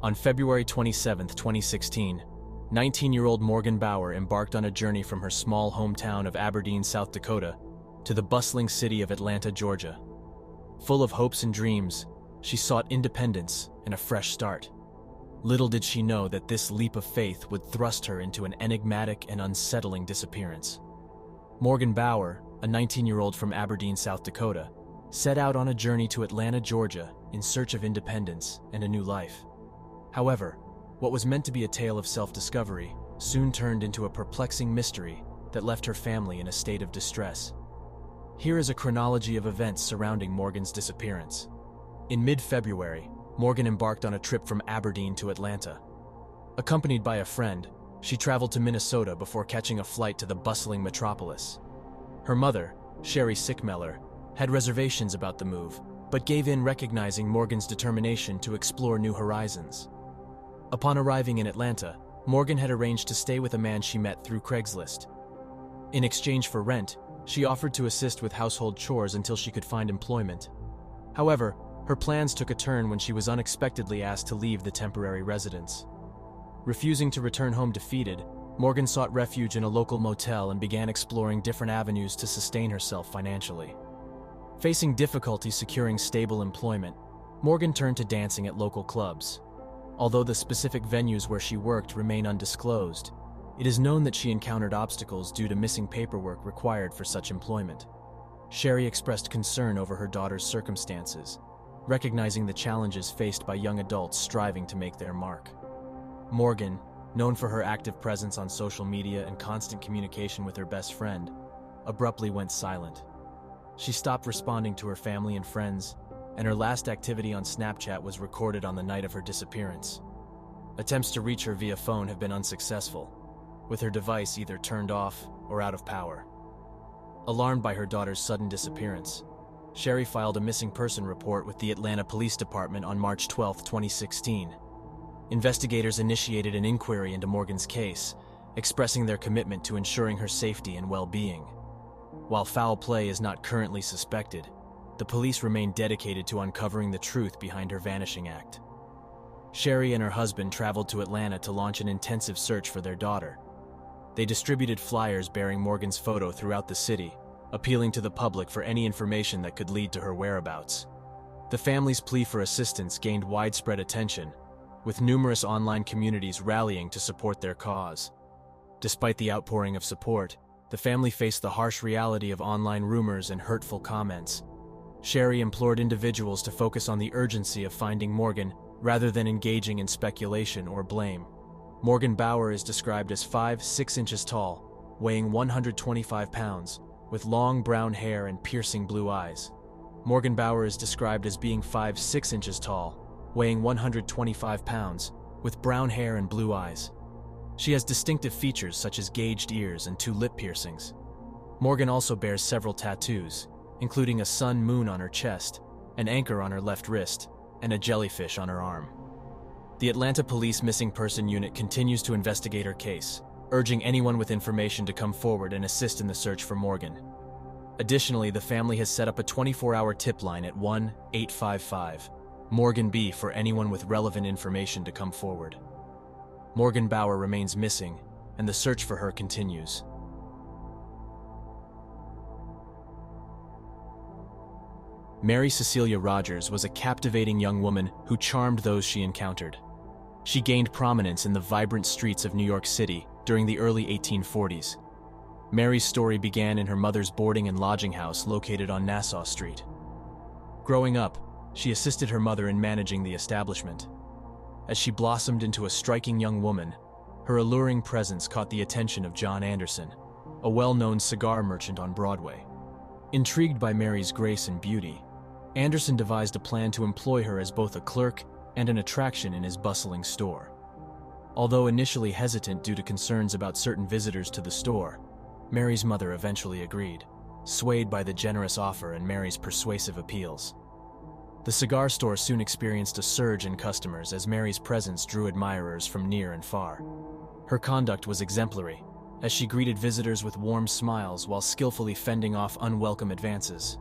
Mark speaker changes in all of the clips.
Speaker 1: On February 27, 2016, 19-year-old Morgan Bauer embarked on a journey from her small hometown of Aberdeen, South Dakota, to the bustling city of Atlanta, Georgia. Full of hopes and dreams, she sought independence and a fresh start. Little did she know that this leap of faith would thrust her into an enigmatic and unsettling disappearance. Morgan Bauer, a 19-year-old from Aberdeen, South Dakota, set out on a journey to Atlanta, Georgia, in search of independence and a new life. However, what was meant to be a tale of self-discovery soon turned into a perplexing mystery that left her family in a state of distress. Here is a chronology of events surrounding Morgan's disappearance. In mid-February, Morgan embarked on a trip from Aberdeen to Atlanta. Accompanied by a friend, she traveled to Minnesota before catching a flight to the bustling metropolis. Her mother, Sherry Sickmeller, had reservations about the move, but gave in, recognizing Morgan's determination to explore new horizons. Upon arriving in Atlanta, Morgan had arranged to stay with a man she met through Craigslist. In exchange for rent, she offered to assist with household chores until she could find employment. However, her plans took a turn when she was unexpectedly asked to leave the temporary residence. Refusing to return home defeated, Morgan sought refuge in a local motel and began exploring different avenues to sustain herself financially. Facing difficulty securing stable employment, Morgan turned to dancing at local clubs. Although the specific venues where she worked remain undisclosed, it is known that she encountered obstacles due to missing paperwork required for such employment. Sherry expressed concern over her daughter's circumstances, recognizing the challenges faced by young adults striving to make their mark. Morgan, known for her active presence on social media and constant communication with her best friend, abruptly went silent. She stopped responding to her family and friends, and her last activity on Snapchat was recorded on the night of her disappearance. Attempts to reach her via phone have been unsuccessful, with her device either turned off or out of power. Alarmed by her daughter's sudden disappearance, Sherry filed a missing person report with the Atlanta Police Department on March 12, 2016. Investigators initiated an inquiry into Morgan's case, expressing their commitment to ensuring her safety and well-being. While foul play is not currently suspected, the police remain dedicated to uncovering the truth behind her vanishing act. Sherry and her husband traveled to Atlanta to launch an intensive search for their daughter. They distributed flyers bearing Morgan's photo throughout the city, appealing to the public for any information that could lead to her whereabouts. The family's plea for assistance gained widespread attention, with numerous online communities rallying to support their cause. Despite the outpouring of support, the family faced the harsh reality of online rumors and hurtful comments. Sherry implored individuals to focus on the urgency of finding Morgan rather than engaging in speculation or blame. Morgan Bauer is described as 5'6" inches tall, weighing 125 pounds, with long brown hair and piercing blue eyes. Morgan Bauer is described as being 5'6" inches tall, weighing 125 pounds, with brown hair and blue eyes. She has distinctive features such as gauged ears and 2 lip piercings. Morgan also bears several tattoos, including a sun-moon on her chest, an anchor on her left wrist, and a jellyfish on her arm. The Atlanta Police Missing Person Unit continues to investigate her case, urging anyone with information to come forward and assist in the search for Morgan. Additionally, the family has set up a 24-hour tip line at 1-855-MORGAN-B for anyone with relevant information to come forward. Morgan Bauer remains missing, and the search for her continues. Mary Cecilia Rogers was a captivating young woman who charmed those she encountered. She gained prominence in the vibrant streets of New York City during the early 1840s. Mary's story began in her mother's boarding and lodging house located on Nassau Street. Growing up, she assisted her mother in managing the establishment. As she blossomed into a striking young woman, her alluring presence caught the attention of John Anderson, a well-known cigar merchant on Broadway. Intrigued by Mary's grace and beauty, Anderson devised a plan to employ her as both a clerk and an attraction in his bustling store. Although initially hesitant due to concerns about certain visitors to the store, Mary's mother eventually agreed, swayed by the generous offer and Mary's persuasive appeals. The cigar store soon experienced a surge in customers as Mary's presence drew admirers from near and far. Her conduct was exemplary, as she greeted visitors with warm smiles while skillfully fending off unwelcome advances.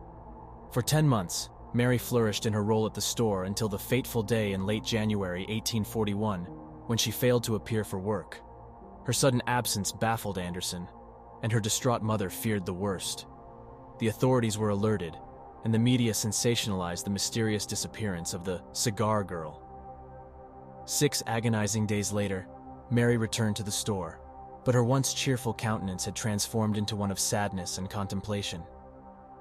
Speaker 1: For 10 months, Mary flourished in her role at the store until the fateful day in late January 1841, when she failed to appear for work. Her sudden absence baffled Anderson, and her distraught mother feared the worst. The authorities were alerted, and the media sensationalized the mysterious disappearance of the cigar girl. 6 agonizing days later, Mary returned to the store, but her once cheerful countenance had transformed into one of sadness and contemplation.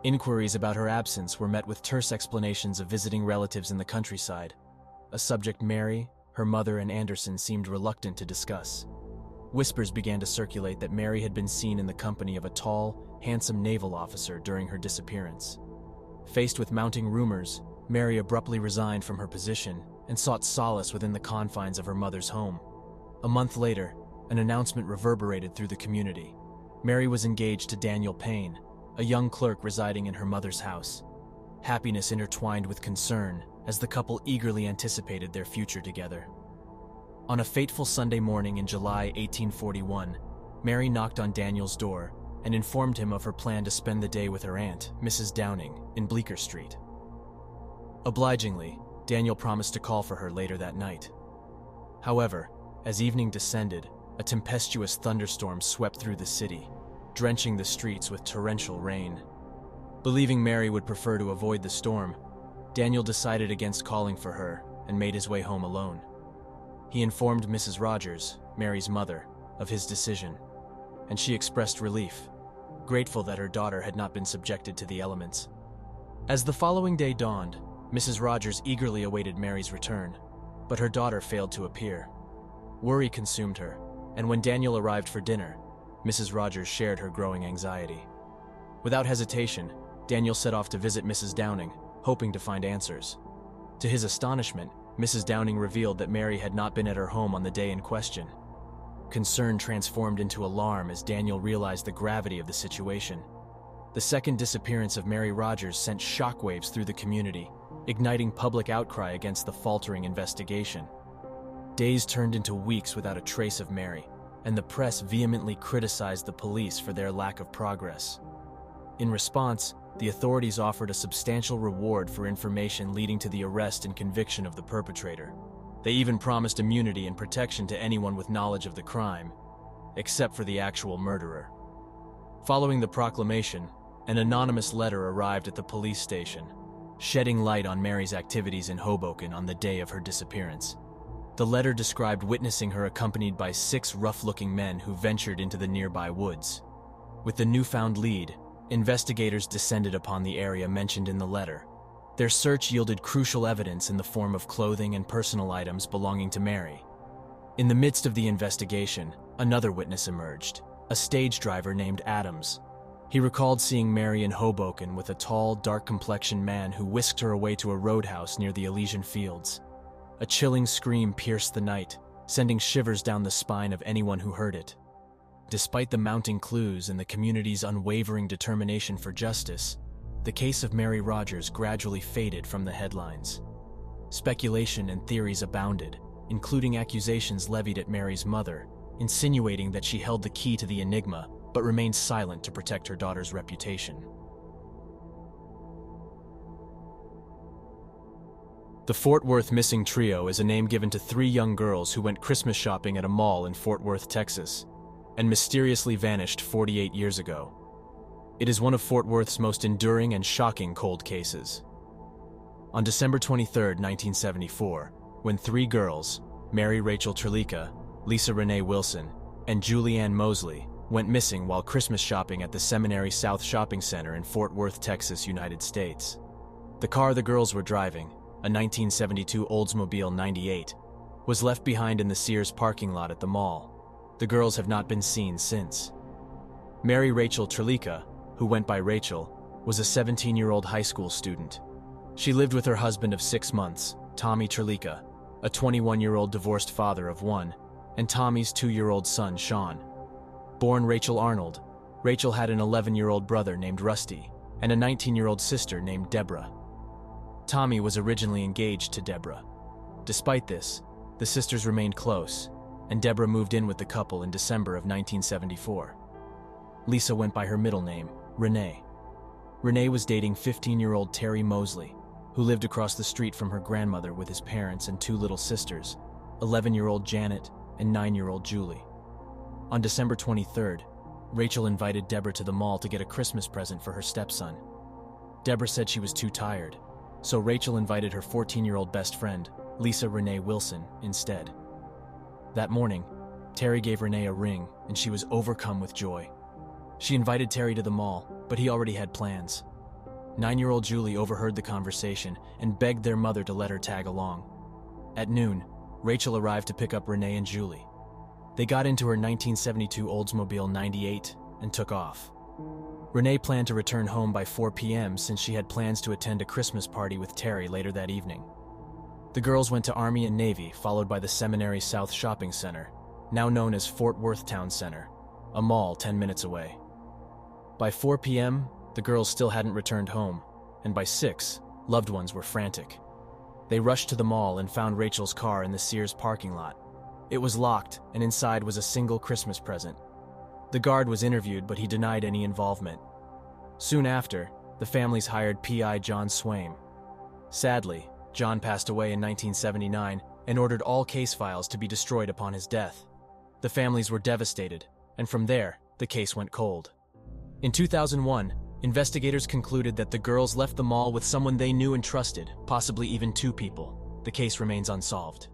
Speaker 1: Inquiries about her absence were met with terse explanations of visiting relatives in the countryside, a subject Mary, her mother, and Anderson seemed reluctant to discuss. Whispers began to circulate that Mary had been seen in the company of a tall, handsome naval officer during her disappearance. Faced with mounting rumors, Mary abruptly resigned from her position and sought solace within the confines of her mother's home. A month later, an announcement reverberated through the community. Mary was engaged to Daniel Payne, a young clerk residing in her mother's house. Happiness intertwined with concern as the couple eagerly anticipated their future together. On a fateful Sunday morning in July 1841, Mary knocked on Daniel's door and informed him of her plan to spend the day with her aunt, Mrs. Downing, in Bleecker Street. Obligingly, Daniel promised to call for her later that night. However, as evening descended, a tempestuous thunderstorm swept through the city, drenching the streets with torrential rain. Believing Mary would prefer to avoid the storm, Daniel decided against calling for her and made his way home alone. He informed Mrs. Rogers, Mary's mother, of his decision, and she expressed relief, grateful that her daughter had not been subjected to the elements. As the following day dawned, Mrs. Rogers eagerly awaited Mary's return, but her daughter failed to appear. Worry consumed her, and when Daniel arrived for dinner, Mrs. Rogers shared her growing anxiety. Without hesitation, Daniel set off to visit Mrs. Downing, hoping to find answers. To his astonishment, Mrs. Downing revealed that Mary had not been at her home on the day in question. Concern transformed into alarm as Daniel realized the gravity of the situation. The second disappearance of Mary Rogers sent shockwaves through the community, igniting public outcry against the faltering investigation. Days turned into weeks without a trace of Mary, and the press vehemently criticized the police for their lack of progress. In response, the authorities offered a substantial reward for information leading to the arrest and conviction of the perpetrator. They even promised immunity and protection to anyone with knowledge of the crime, except for the actual murderer. Following the proclamation, an anonymous letter arrived at the police station, shedding light on Mary's activities in Hoboken on the day of her disappearance. The letter described witnessing her accompanied by 6 rough-looking men who ventured into the nearby woods. With the newfound lead, investigators descended upon the area mentioned in the letter. Their search yielded crucial evidence in the form of clothing and personal items belonging to Mary. In the midst of the investigation, another witness emerged, a stage driver named Adams. He recalled seeing Mary in Hoboken with a tall, dark-complexioned man who whisked her away to a roadhouse near the Elysian Fields. A chilling scream pierced the night, sending shivers down the spine of anyone who heard it. Despite the mounting clues and the community's unwavering determination for justice, the case of Mary Rogers gradually faded from the headlines. Speculation and theories abounded, including accusations levied at Mary's mother, insinuating that she held the key to the enigma but remained silent to protect her daughter's reputation. The Fort Worth Missing Trio is a name given to 3 young girls who went Christmas shopping at a mall in Fort Worth, Texas, and mysteriously vanished 48 years ago. It is one of Fort Worth's most enduring and shocking cold cases. On December 23, 1974, when 3 girls, Mary Rachel Trelica, Lisa Renee Wilson, and Julianne Mosley, went missing while Christmas shopping at the Seminary South Shopping Center in Fort Worth, Texas, United States. The car the girls were driving, a 1972 Oldsmobile 98, was left behind in the Sears parking lot at the mall. The girls have not been seen since. Mary Rachel Trelica, who went by Rachel, was a 17-year-old high school student. She lived with her husband of 6 months, Tommy Trelica, a 21-year-old divorced father of 1, and Tommy's 2-year-old son, Sean. Born Rachel Arnold, Rachel had an 11-year-old brother named Rusty and a 19-year-old sister named Deborah. Tommy was originally engaged to Deborah. Despite this, the sisters remained close, and Deborah moved in with the couple in December of 1974. Lisa went by her middle name, Renee. Renee was dating 15-year-old Terry Mosley, who lived across the street from her grandmother with his parents and two little sisters, 11-year-old Janet and 9-year-old Julie. On December 23rd, Rachel invited Deborah to the mall to get a Christmas present for her stepson. Deborah said she was too tired, so Rachel invited her 14-year-old best friend, Lisa Renee Wilson, instead. That morning, Terry gave Renee a ring, and she was overcome with joy. She invited Terry to the mall, but he already had plans. 9-year-old Julie overheard the conversation and begged their mother to let her tag along. At noon, Rachel arrived to pick up Renee and Julie. They got into her 1972 Oldsmobile 98 and took off. Renee planned to return home by 4 p.m. since she had plans to attend a Christmas party with Terry later that evening. The girls went to Army and Navy, followed by the Seminary South Shopping Center, now known as Fort Worth Town Center, a mall 10 minutes away. By 4 p.m., the girls still hadn't returned home, and by 6, loved ones were frantic. They rushed to the mall and found Rachel's car in the Sears parking lot. It was locked, and inside was a single Christmas present. The guard was interviewed, but he denied any involvement. Soon after, the families hired P.I. John Swaim. Sadly, John passed away in 1979 and ordered all case files to be destroyed upon his death. The families were devastated, and from there, the case went cold. In 2001, investigators concluded that the girls left the mall with someone they knew and trusted, possibly even two people. The case remains unsolved.